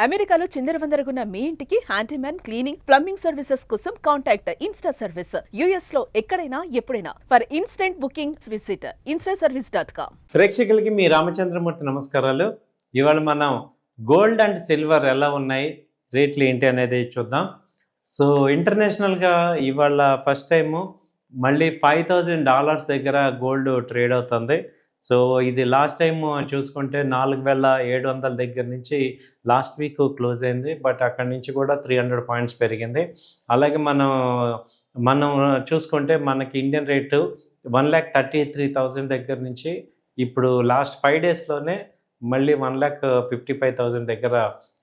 అమెరికాలో చిందరవందరగున్న మీ ఇంటికి handyman cleaning plumbing services కోసం కాంటాక్ట్ ఇన్స్టా సర్వీస్. యుఎస్ లో ఎక్కడైనా ఎప్పుడైనా for instant booking visit instaservice.com. ప్రేక్షకులకి మీ రామచంద్రమూర్తి నమస్కారాలు. ఇవాళ మనం గోల్డ్ అండ్ సిల్వర్ ఎలా ఉన్నాయి, రేట్లు ఏంటి అనేది చూద్దాం. సో ఇంటర్నేషనల్గా ఇవాళ ఫస్ట్ టైము మళ్ళీ $5,000 దగ్గర గోల్డ్ ట్రేడ్ అవుతుంది. సో ఇది లాస్ట్ టైం చూసుకుంటే 4,700 దగ్గర నుంచి లాస్ట్ వీక్ క్లోజ్ అయింది. బట్ అక్కడి నుంచి కూడా 300 పాయింట్స్ పెరిగింది. అలాగే మనం చూసుకుంటే మనకి ఇండియన్ రేటు 1,33,000 దగ్గర నుంచి ఇప్పుడు లాస్ట్ 5 డేస్లోనే మళ్ళీ 1,55,000 దగ్గర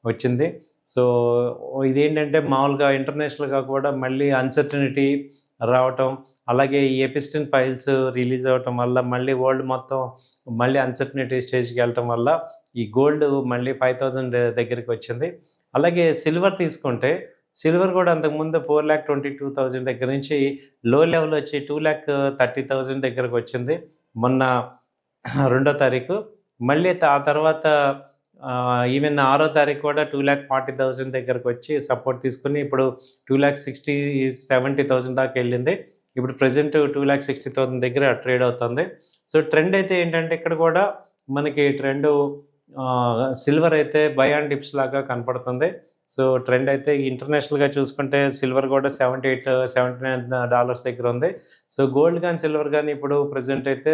వచ్చింది. సో ఇదేంటంటే మామూలుగా ఇంటర్నేషనల్గా కూడా మళ్ళీ అన్సర్టనిటీ రావటం, అలాగే ఈ ఎపిస్టన్ ఫైల్స్ రిలీజ్ అవ్వటం వల్ల మళ్ళీ వరల్డ్ మొత్తం మళ్ళీ అన్సర్టనిటీ స్టేజ్కి వెళ్ళటం వల్ల ఈ గోల్డ్ మళ్ళీ 5,000 దగ్గరికి వచ్చింది. అలాగే సిల్వర్ తీసుకుంటే సిల్వర్ కూడా అంతకుముందు 4,22,000 దగ్గర నుంచి లో లెవెల్ వచ్చి 2,30,000 దగ్గరకు వచ్చింది మొన్న 2వ తారీఖు. మళ్ళీ ఆ తర్వాత ఈవెన్ 6వ తారీఖు కూడా 2,40,000 దగ్గరకు వచ్చి సపోర్ట్ తీసుకుని ఇప్పుడు 2,60,000-70,000 దాకా వెళ్ళింది. ఇప్పుడు ప్రజెంట్ 2,60,000 దగ్గర ట్రేడ్ అవుతుంది. సో ట్రెండ్ అయితే ఏంటంటే ఇక్కడ కూడా మనకి ట్రెండ్ సిల్వర్ అయితే బై అండ్ డిప్స్ లాగా కనపడుతుంది. సో ట్రెండ్ అయితే ఇంటర్నేషనల్గా చూసుకుంటే సిల్వర్ కూడా $78-79 దగ్గర ఉంది. సో గోల్డ్ కానీ సిల్వర్ కానీ ఇప్పుడు ప్రజెంట్ అయితే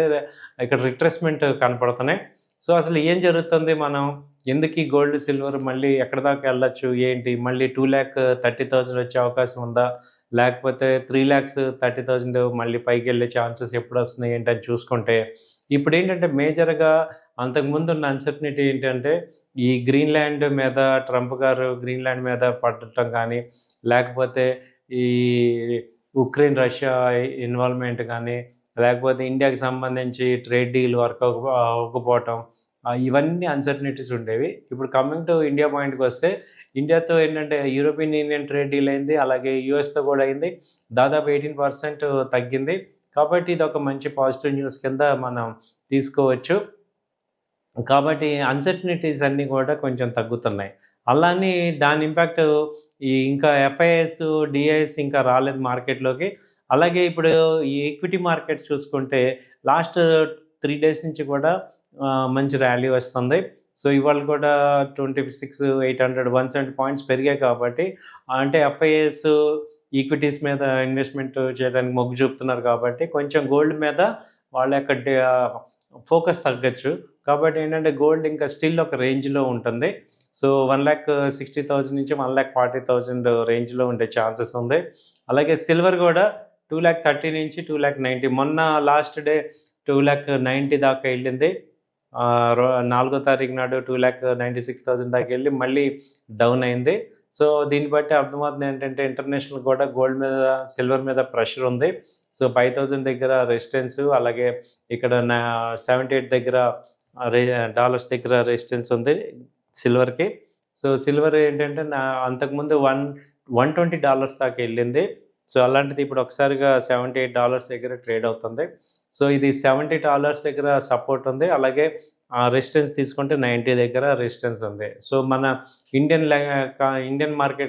ఇక్కడ రిట్రేస్మెంట్ కనపడుతున్నాయి. సో అసలు ఏం జరుగుతుంది, మనం ఎందుకు ఈ గోల్డ్ సిల్వర్ మళ్ళీ ఎక్కడ దాకా వెళ్ళొచ్చు, ఏంటి మళ్ళీ 2,30,000 వచ్చే అవకాశం ఉందా, లేకపోతే 3,30,000 మళ్ళీ పైకి వెళ్ళే ఛాన్సెస్ ఎప్పుడు వస్తున్నాయి ఏంటని చూసుకుంటే ఇప్పుడు ఏంటంటే మేజర్గా అంతకుముందు ఉన్న అన్సర్టనిటీ ఏంటంటే ఈ గ్రీన్లాండ్ మీద ట్రంప్ గారు గ్రీన్లాండ్ మీద పడటం కానీ, లేకపోతే ఈ ఉక్రెయిన్ రష్యా ఇన్వాల్వ్మెంట్ కానీ, లేకపోతే ఇండియాకి సంబంధించి ట్రేడ్ డీల్ వర్క్ అవ్వకపోవటం, ఇవన్నీ అన్సర్టనిటీస్ ఉండేవి. ఇప్పుడు కమింగ్ టు ఇండియా పాయింట్కి వస్తే ఇండియాతో ఏంటంటే యూరోపియన్ యూనియన్ ట్రేడ్ డీల్ అయింది, అలాగే యూఎస్తో కూడా అయింది. దాదాపు 18% తగ్గింది. కాబట్టి ఇది ఒక మంచి పాజిటివ్ న్యూస్ కింద మనం తీసుకోవచ్చు. కాబట్టి అన్సర్టనిటీస్ అన్నీ కూడా కొంచెం తగ్గుతున్నాయి. అలానే దాని ఇంపాక్ట్ ఇంకా ఎఫ్ఐఎస్ డిఐఎస్ ఇంకా రాలేదు మార్కెట్లోకి. అలాగే ఇప్పుడు ఈ ఈక్విటీ మార్కెట్ చూసుకుంటే లాస్ట్ 3 డేస్ నుంచి కూడా మంచి ర్యాలీ వస్తుంది. సో ఇవాళ కూడా 26,800 170 పాయింట్స్ పెరిగాయి. కాబట్టి అంటే ఎఫ్ఐఎస్ ఈక్విటీస్ మీద ఇన్వెస్ట్మెంట్ చేయడానికి మొగ్గు చూపుతున్నారు. కాబట్టి కొంచెం గోల్డ్ మీద వాళ్ళ యొక్క ఫోకస్ తగ్గచ్చు. కాబట్టి ఏంటంటే గోల్డ్ ఇంకా స్టిల్ ఒక రేంజ్లో ఉంటుంది. సో 1,60,000 నుంచి 1,40,000 రేంజ్లో ఉండే ఛాన్సెస్ ఉంది. అలాగే సిల్వర్ కూడా 2,30,000 నుంచి 2,90,000 మొన్న లాస్ట్ డే 2,90,000 దాకా వెళ్ళింది. 4వ తారీఖు నాడు 2,96,000 దాకా వెళ్ళి మళ్ళీ డౌన్ అయింది. సో దీన్ని బట్టి అర్థమవుతుంది ఏంటంటే ఇంటర్నేషనల్ కూడా గోల్డ్ మీద సిల్వర్ మీద ప్రెషర్ ఉంది. సో 5,000 దగ్గర రెసిస్టెన్స్, అలాగే ఇక్కడ 78 దగ్గర డాలర్స్ దగ్గర రెసిస్టెన్స్ ఉంది సిల్వర్కి. సో సిల్వర్ ఏంటంటే అంతకుముందు $120 దాకా వెళ్ళింది. సో అలాంటిది ఇప్పుడు ఒకసారిగా $78 దగ్గర ట్రేడ్ అవుతుంది. సో ఇది $70 దగ్గర సపోర్ట్ ఉంది. అలాగే రెసిస్టెన్స్ తీసుకుంటే 90 దగ్గర రెసిస్టెన్స్ ఉంది. సో మన ఇండియన్ మార్కెట్